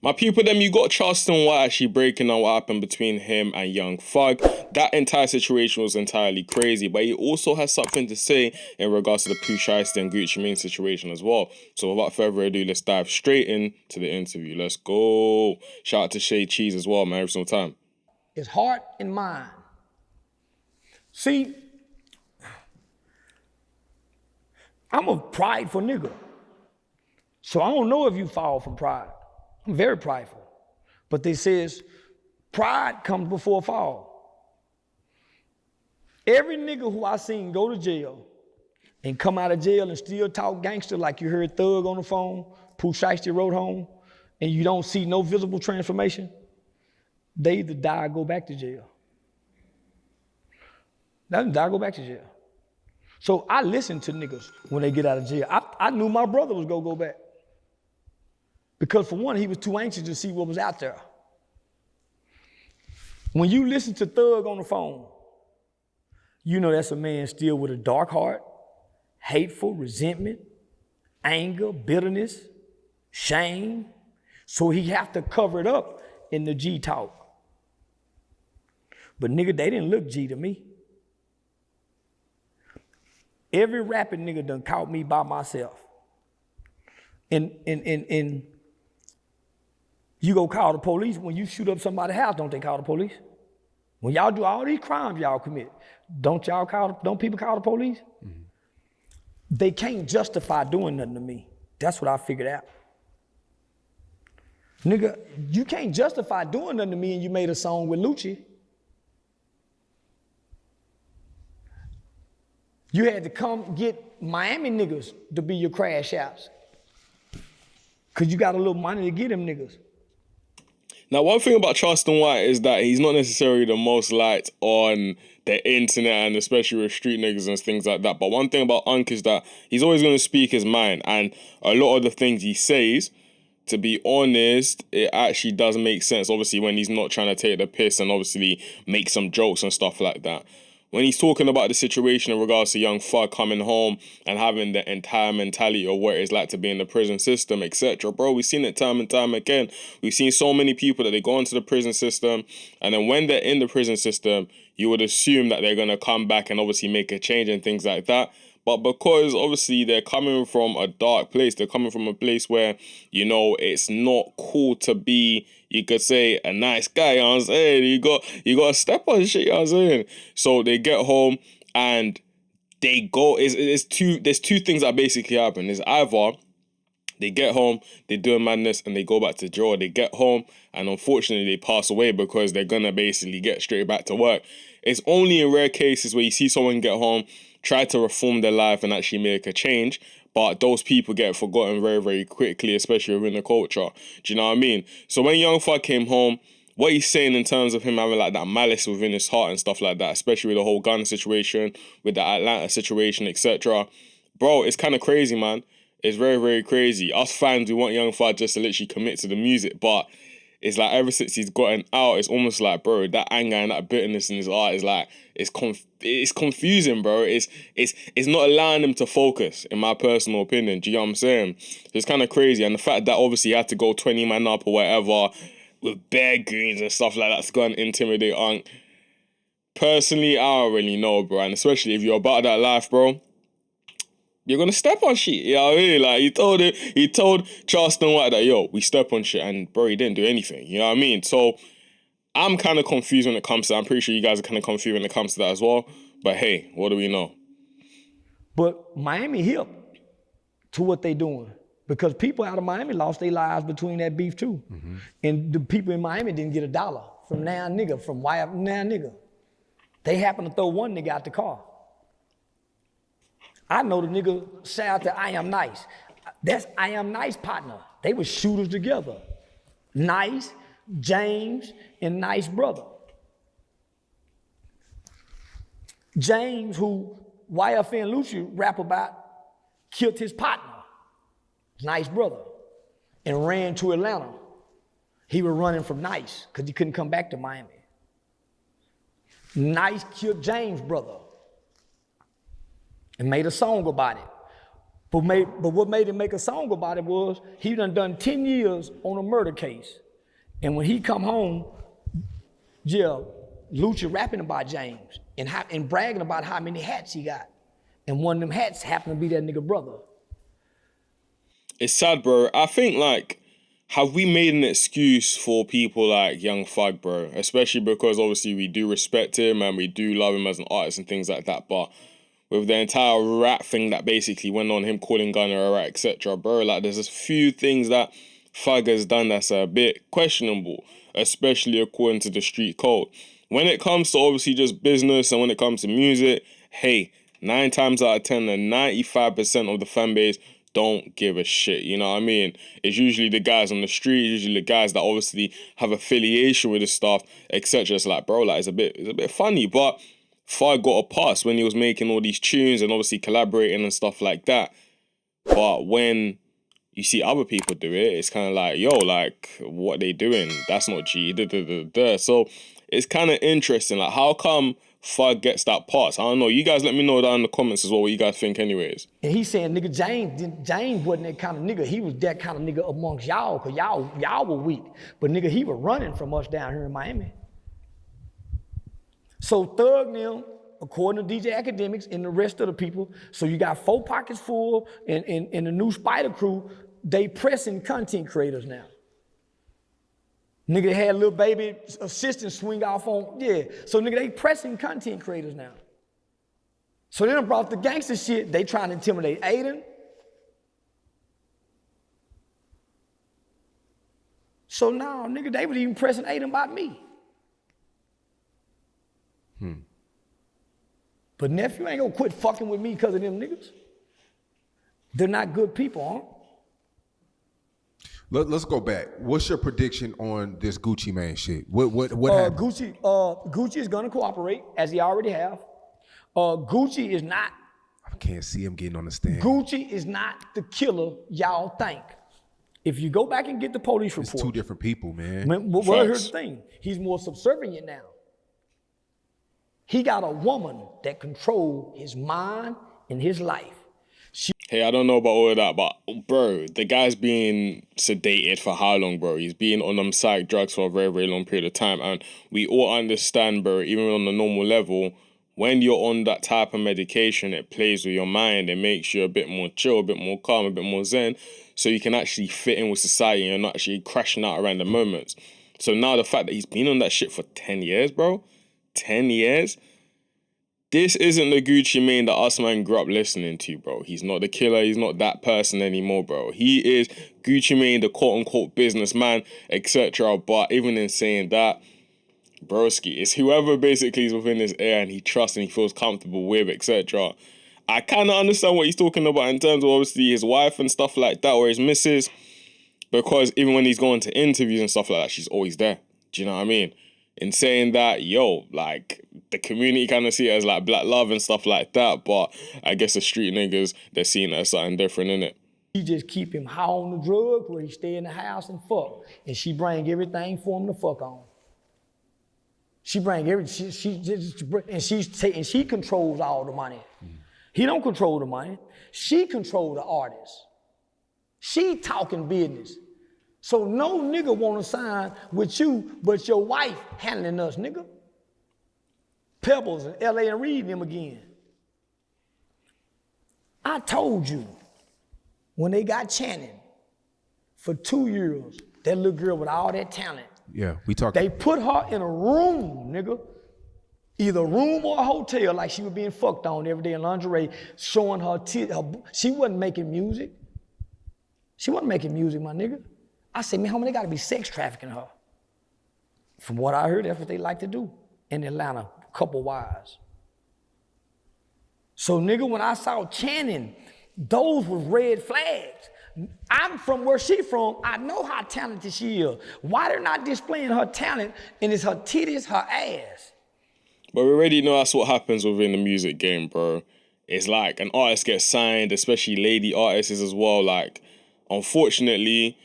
My people, them, you got Charleston White actually breaking down what happened between him and Young Thug. That entire situation was entirely crazy, but he also has something to say in regards to the Pooh Shiesty and Gucci Mane situation as well. So without further ado, let's dive straight into the interview. Let's go. Shout out to Shay Cheese as well, man, every single time. His heart and mind. See, I'm a prideful nigga. So I don't know if you fall from pride. I'm very prideful. But they says pride comes before fall. Every nigga who I seen go to jail and come out of jail and still talk gangster like you heard Thug on the phone, Pooh Shiesty wrote home, and you don't see no visible transformation, they either die or go back to jail. They die or go back to jail. So I listen to niggas when they get out of jail. I knew my brother was gonna go back. Because for one, he was too anxious to see what was out there. When you listen to Thug on the phone, you know that's a man still with a dark heart, hateful, resentment, anger, bitterness, shame. So he have to cover it up in the G talk. But nigga, they didn't look G to me. Every rapping nigga done caught me by myself. And you go call the police. When you shoot up somebody's house, don't they call the police? When y'all do all these crimes y'all commit, don't people call the police? Mm-hmm. They can't justify doing nothing to me. That's what I figured out. Nigga, you can't justify doing nothing to me and you made a song with Lucci. You had to come get Miami niggas to be your crash outs. Cause you got a little money to get them niggas. Now, one thing about Charleston White is that he's not necessarily the most liked on the internet and especially with street niggas and things like that. But one thing about Unc is that he's always going to speak his mind. And a lot of the things he says, to be honest, it actually does make sense. Obviously, when he's not trying to take the piss and obviously make some jokes and stuff like that. When he's talking about the situation in regards to Young Thug coming home and having the entire mentality of what it's like to be in the prison system, etc. Bro, we've seen it time and time again. We've seen so many people that they go into the prison system, and then when they're in the prison system, you would assume that they're going to come back and obviously make a change and things like that. But because obviously they're coming from a dark place, they're coming from a place where, you know, it's not cool to be, you could say, a nice guy, you know what I'm saying? You got to step on shit, you know what I'm saying? So they get home and they go, there's two things that basically happen. It's either they get home, they do a madness, and they go back to jail. They get home, and unfortunately they pass away because they're going to basically get straight back to work. It's only in rare cases where you see someone get home, try to reform their life and actually make a change, but those people get forgotten very, very quickly, especially within the culture. Do you know what I mean? So when Young Thug came home, what he's saying in terms of him having like that malice within his heart and stuff like that, especially with the whole gun situation, with the Atlanta situation, etc. Bro, it's kind of crazy, man. It's very, very crazy. Us fans, we want Young Thug just to literally commit to the music, but it's like ever since he's gotten out, it's almost like, bro, that anger and that bitterness in his art is like, it's confusing, bro. It's not allowing him to focus, in my personal opinion. Do you know what I'm saying? It's kind of crazy. And the fact that obviously he had to go 20 man up or whatever with bare greens and stuff like that to go and intimidate Unc. Personally, I don't really know, bro. And especially if you're about that life, bro, you're gonna step on shit, you know what I mean? Like, he told Charleston White that, yo, we step on shit, and bro, he didn't do anything, you know what I mean? So, I'm kind of confused when it comes to that. I'm pretty sure you guys are kind of confused when it comes to that as well, but hey, what do we know? But Miami hip to what they doing, because people out of Miami lost their lives between that beef too. Mm-hmm. And the people in Miami didn't get $1 from now nigga, from now nigga. They happened to throw one nigga out the car. I know the nigga shout to I Am Nice. That's I Am Nice partner. They were shooters together. Nice, James, and Nice brother. James, who YFN Lucci rap about, killed his partner, Nice brother, and ran to Atlanta. He was running from Nice because he couldn't come back to Miami. Nice killed James' brother and made a song about it. But what made him make a song about it was he done 10 years on a murder case. And when he come home, yeah, Lucha rapping about James and bragging about how many hats he got. And one of them hats happened to be that nigga brother. It's sad, bro. I think, like, have we made an excuse for people like Young Thug, bro? Especially because obviously we do respect him and we do love him as an artist and things like that. But with the entire rap thing that basically went on, him calling Gunner a rat, etc., bro, like, there's a few things that Thug has done that's a bit questionable, especially according to the street code. When it comes to obviously just business and when it comes to music, hey, 9 times out of 10 and 95% of the fan base don't give a shit, you know what I mean? It's usually the guys on the street, usually the guys that obviously have affiliation with this stuff, etc. It's like, bro, like, it's a bit funny, but Thug got a pass when he was making all these tunes and obviously collaborating and stuff like that. But when you see other people do it, it's kind of like, yo, like, what they doing? That's not G. So it's kind of interesting. Like, how come Thug gets that pass? I don't know. You guys let me know down in the comments as well what you guys think anyways. And he's saying, nigga, James wasn't that kind of nigga. He was that kind of nigga amongst y'all, because y'all were weak. But nigga, he was running from us down here in Miami. So Thug now, according to DJ Academics and the rest of the people, so you got 4 pockets full and the new Spider Crew, they pressing content creators now. Nigga had Lil Baby assistant swing off on, yeah. So nigga, they pressing content creators now. So they done brought the gangster shit, they trying to intimidate Aiden. So now, nigga, they was even pressing Aiden about me. But nephew ain't gonna quit fucking with me because of them niggas. They're not good people, huh? Let's go back. What's your prediction on this Gucci Mane shit? What happened? Gucci is gonna cooperate, as he already have. Gucci is not. I can't see him getting on the stand. Gucci is not the killer y'all think. If you go back and get the police report. It's 2 different people, man. Well, here's the thing. He's more subservient now. He got a woman that controls his mind and his life. Hey, I don't know about all of that, but bro, the guy's being sedated for how long, bro? He's been on them psych drugs for a very, very long period of time. And we all understand, bro, even on the normal level, when you're on that type of medication, it plays with your mind. It makes you a bit more chill, a bit more calm, a bit more zen, so you can actually fit in with society and you're not actually crashing out around the moments. So now the fact that he's been on that shit for 10 years, bro, 10 years, this isn't the Gucci Mane that us man grew up listening to, bro. He's not the killer. He's not that person anymore, bro. He is Gucci Mane, the quote-unquote businessman, etc. But even in saying that, broski, it's whoever basically is within his ear and he trusts and he feels comfortable with, etc. I kind of understand what he's talking about in terms of obviously his wife and stuff like that, or his missus, because even when he's going to interviews and stuff like that, she's always there. Do you know what I mean? In saying that, yo, like, the community kind of see it as like black love and stuff like that, but I guess the street niggas, they're seeing it as something different, innit? He just keep him high on the drug where he stay in the house and fuck. And she bring everything for him to fuck on. She bring everything, she controls all the money. He don't control the money. She control the artist. She talking business. So no nigga wanna sign with you, but your wife handling us, nigga. Pebbles and LA and Reed them again. I told you, when they got Channing for 2 years, that little girl with all that talent. Yeah, we talked. They put her in a room, nigga. Either a room or a hotel, like she was being fucked on every day in lingerie, showing her tits. She wasn't making music. She wasn't making music, my nigga. I said, man, how many gotta be sex trafficking her? From what I heard, that's what they like to do in Atlanta, couple wives. So nigga, when I saw Channing, those was red flags. I'm from where she from, I know how talented she is. Why they're not displaying her talent and it's her titties, her ass? But we already know that's what happens within the music game, bro. It's like an artist gets signed, especially lady artists as well. Like, unfortunately,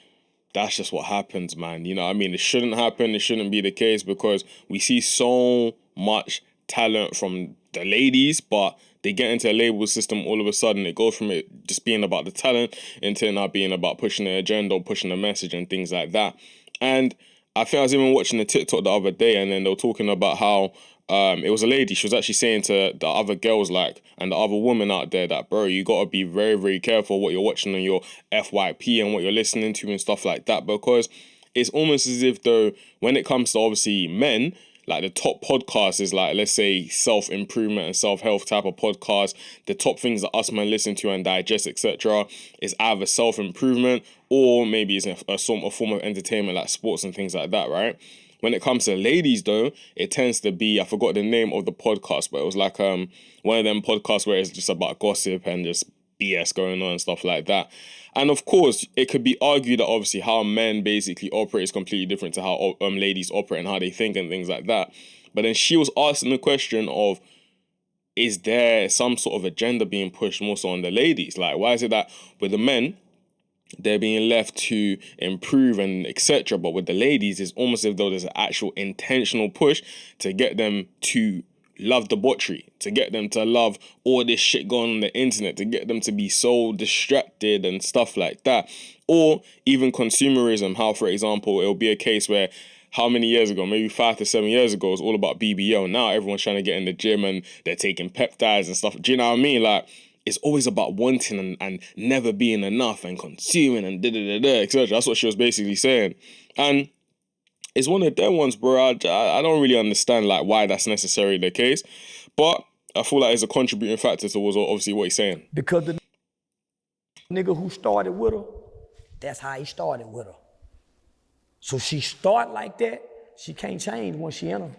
that's just what happens, man. You know what I mean? It shouldn't happen. It shouldn't be the case because we see so much talent from the ladies, but they get into a label system all of a sudden. It goes from it just being about the talent into now being about pushing the agenda or pushing the message and things like that. And I think I was even watching a TikTok the other day, and then they were talking about how it was a lady. She was actually saying to the other girls, like, and the other women out there, that, bro, you gotta be very, very careful what you're watching on your FYP and what you're listening to and stuff like that, because it's almost as if, though, when it comes to obviously men, like the top podcast is like, let's say, self-improvement and self-help type of podcast. The top things that us men listen to and digest, etc., is either self-improvement or maybe it's a form of entertainment like sports and things like that, right? When it comes to ladies, though, it tends to be, I forgot the name of the podcast, but it was like one of them podcasts where it's just about gossip and just BS going on and stuff like that. And of course, it could be argued that obviously how men basically operate is completely different to how ladies operate and how they think and things like that. But then she was asking the question of, is there some sort of agenda being pushed more so on the ladies? Like, why is it that with the men, they're being left to improve and etc., but with the ladies, it's almost as though there's an actual intentional push to get them to love debauchery, to get them to love all this shit going on the internet, to get them to be so distracted and stuff like that. Or even consumerism, how, for example, it'll be a case where how many years ago, maybe 5 to 7 years ago, it was all about BBL. Now everyone's trying to get in the gym and they're taking peptides and stuff. Do you know what I mean? Like, it's always about wanting and never being enough and consuming and da-da-da-da, etc. That's what she was basically saying. And it's one of them ones, bro. I don't really understand like why that's necessarily the case, but I feel like it's a contributing factor towards obviously what he's saying. Because the nigga who started with her, that's how he started with her. So she start like that, she can't change once she in her.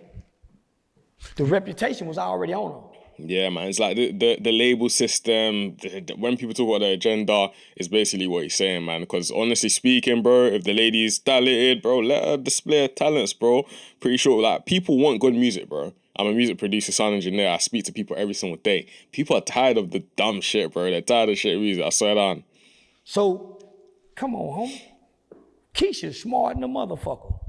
The reputation was already on her. Yeah, man. It's like the label system. When people talk about the agenda, is basically what he's saying, man. Because honestly speaking, bro, if the lady's talented, bro, let her display her talents, bro. Pretty sure, like, people want good music, bro. I'm a music producer, sound engineer. I speak to people every single day. People are tired of the dumb shit, bro. They're tired of shit music. I swear down. So, come on, homie. Keisha's smart than a motherfucker.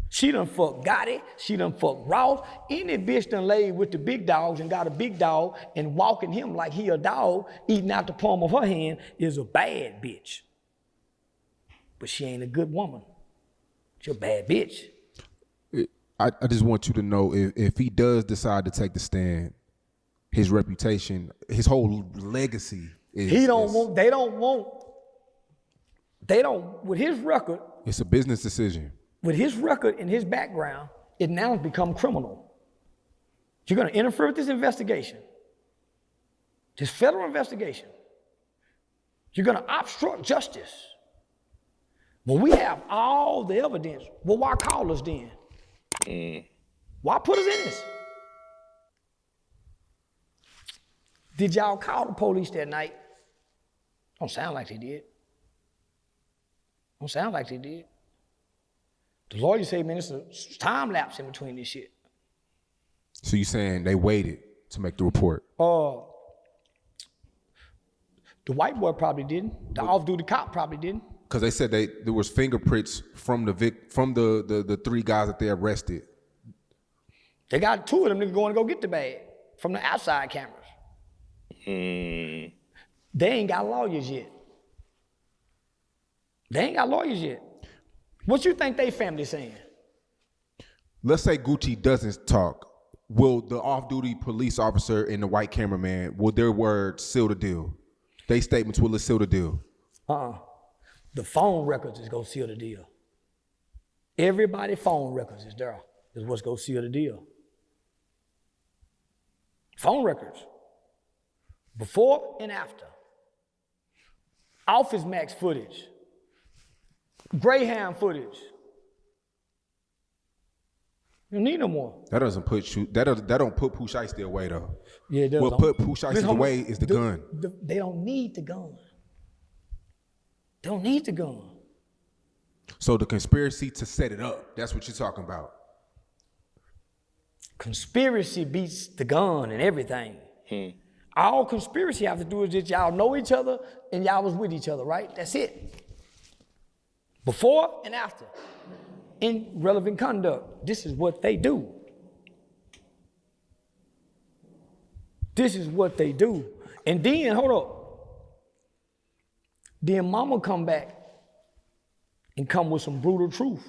She done fuck Gotti, she done fuck Ross. Any bitch done laid with the big dogs and got a big dog and walking him like he a dog, eating out the palm of her hand, is a bad bitch. But she ain't a good woman. She a bad bitch. I just want you to know, if he does decide to take the stand, his reputation, his whole legacy is... They don't, with his record... It's a business decision. With his record and his background, it now has become criminal. You're gonna interfere with this investigation, this federal investigation. You're gonna obstruct justice. When we have all the evidence, well, why call us then? Why put us in this? Did y'all call the police that night? Don't sound like they did. Don't sound like they did. The lawyer say, man, it's a time lapse in between this shit. So you saying they waited to make the report? The white boy probably didn't. The off-duty cop probably didn't. Because they said there was fingerprints from the 3 guys that they arrested. They got 2 of them niggas going to go get the bag from the outside cameras. They ain't got lawyers yet. What you think they family saying? Let's say Gucci doesn't talk. Will the off-duty police officer and the white cameraman, will their words seal the deal? They statements, will it seal the deal? The phone records is gonna seal the deal. Everybody's phone records is there, is what's gonna seal the deal. Phone records. Before and after. Office Max footage. Greyhound footage. You don't need no more. That doesn't put that don't put Pooh Shiesty away though. Yeah, it does. What put Pooh Shiesty away is the gun. They don't need the gun. They don't need the gun. So the conspiracy to set it up, that's what you're talking about. Conspiracy beats the gun and everything. All conspiracy have to do is that y'all know each other and y'all was with each other, right? That's it. Before and after. In relevant conduct, this is what they do. This is what they do. And then, hold up. Then mama come back and come with some brutal truth.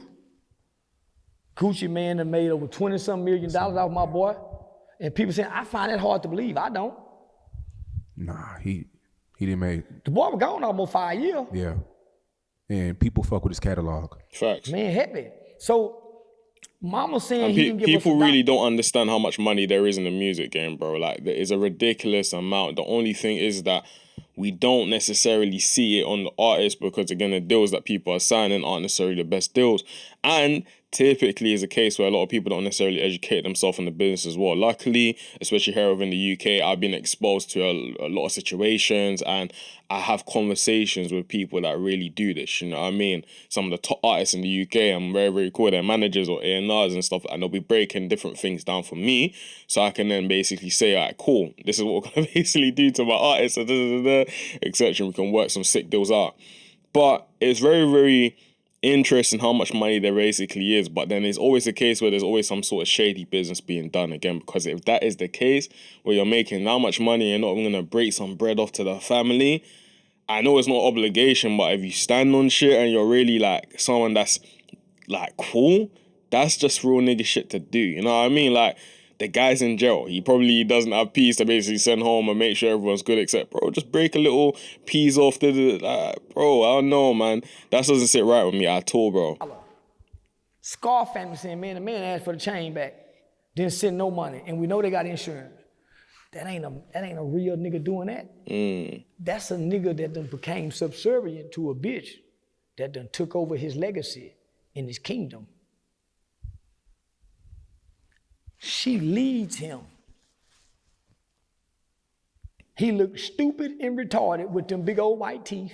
Gucci man that made over 20-something million off my boy. And people saying, I find that hard to believe. I don't. Nah, he didn't make. The boy was gone almost 5 years. Yeah. And people fuck with his catalog. Facts. Man, happy. So, mama saying he didn't give us people really don't understand how much money there is in the music game, bro. Like, there is a ridiculous amount. The only thing is that we don't necessarily see it on the artists because, again, the deals that people are signing aren't necessarily the best deals. And typically is a case where a lot of people don't necessarily educate themselves in the business as well. Luckily, especially here over in the UK, I've been exposed to a lot of situations and I have conversations with people that really do this, you know what I mean? Some of the top artists in the UK, I'm very, very cool. They're managers or A&Rs and stuff, and they'll be breaking different things down for me so I can then basically say, all right, cool, this is what we're going to basically do to my artists, etc. We can work some sick deals out. But it's very, very interesting how much money there basically is, but then it's always a case where there's always some sort of shady business being done again, because if that is the case where you're making that much money and not going to break some bread off to the family, I know it's not obligation, but if you stand on shit and you're really like someone that's like cool, that's just real nigga shit to do, you know what I mean? Like, the guy's in jail. He probably doesn't have peas to basically send home and make sure everyone's good, except, bro, just break a little peas off bro, I don't know, man. That doesn't sit right with me at all, bro. Scar family saying, man, the man asked for the chain back. Didn't send no money. And we know they got insurance. That ain't a real nigga doing that. That's a nigga that done became subservient to a bitch that done took over his legacy in his kingdom. She leads him. He looked stupid and retarded with them big old white teeth,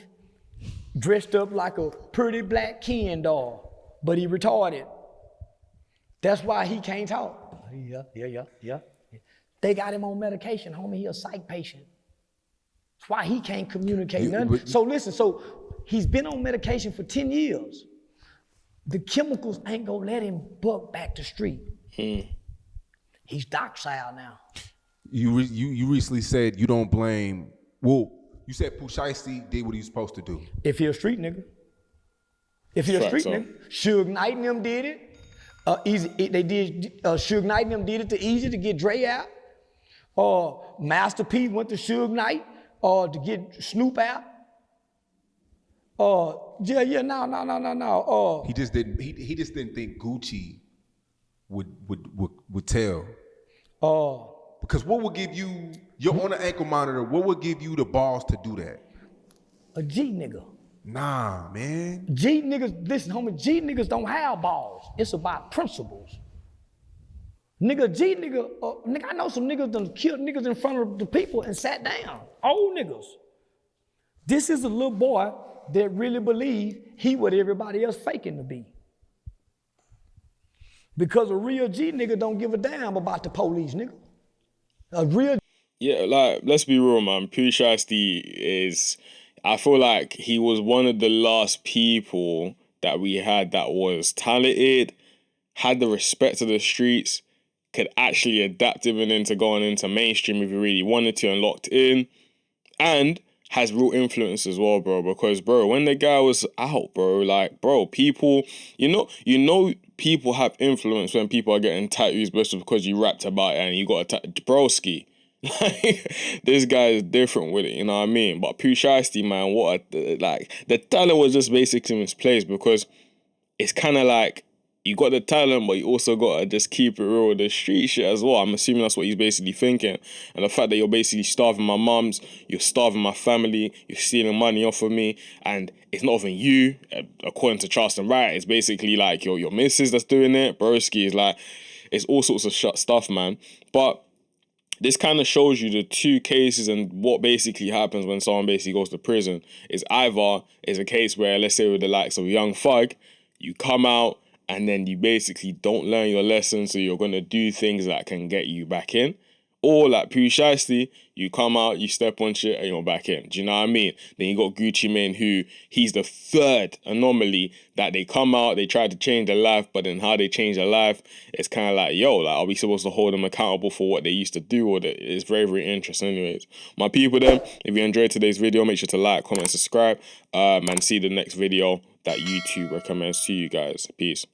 dressed up like a pretty black Ken doll, but he retarded. That's why he can't talk. Yeah. They got him on medication, homie. He a psych patient. That's why he can't communicate nothing. So listen, he's been on medication for 10 years. The chemicals ain't gonna let him buck back the street. He's docile now. You recently said you don't blame. Well, you said Pooh Shiesty did what he was supposed to do. If he a street nigga. Suge Knight and them did it. Suge Knight and them did it to Easy to get Dre out. Master P went to Suge Knight to get Snoop out. No. He just didn't think Gucci would tell. Because what would give you, you're on an ankle monitor, what would give you the balls to do that? A G nigga. Nah, man. G niggas, listen, homie, G niggas don't have balls. It's about principles. Nigga, G nigga, I know some niggas done killed niggas in front of the people and sat down. Old niggas. This is a little boy that really believe he what everybody else faking to be. Because a real G nigga don't give a damn about the police, nigga. A real... Yeah, like, let's be real, man. Pooh Shiesty is... I feel like he was one of the last people that we had that was talented, had the respect of the streets, could actually adapt even into going into mainstream if he really wanted to and locked in, and has real influence as well, bro. Because, bro, when the guy was out, bro, like, bro, people, you know, people have influence when people are getting tattoos, but because you rapped about it and you got a broski. Like, this guy is different with it, you know what I mean? But Pooh Shiesty, man, the talent was just basically misplaced, because it's kind of like you got the talent, but you also got to just keep it real with the street shit as well. I'm assuming that's what he's basically thinking. And the fact that you're basically starving my mums, you're starving my family, you're stealing money off of me, and it's not even you, according to Charleston, right? It's basically like your missus that's doing it. Broski is like, it's all sorts of stuff, man. But this kind of shows you the two cases and what basically happens when someone basically goes to prison. Is either is a case where, let's say with the likes of Young Thug, you come out and then you basically don't learn your lesson, so you're going to do things that can get you back in. Or like Pooh Shiesty, you come out, you step on shit, and you're back in. Do you know what I mean? Then you got Gucci Mane, who he's the third anomaly that they come out, they try to change their life, but then how they change their life, it's kind of like, yo, like, are we supposed to hold them accountable for what they used to do? Or it's very, very interesting. Anyways, my people, then, if you enjoyed today's video, make sure to like, comment, subscribe, and see the next video that YouTube recommends to you guys. Peace.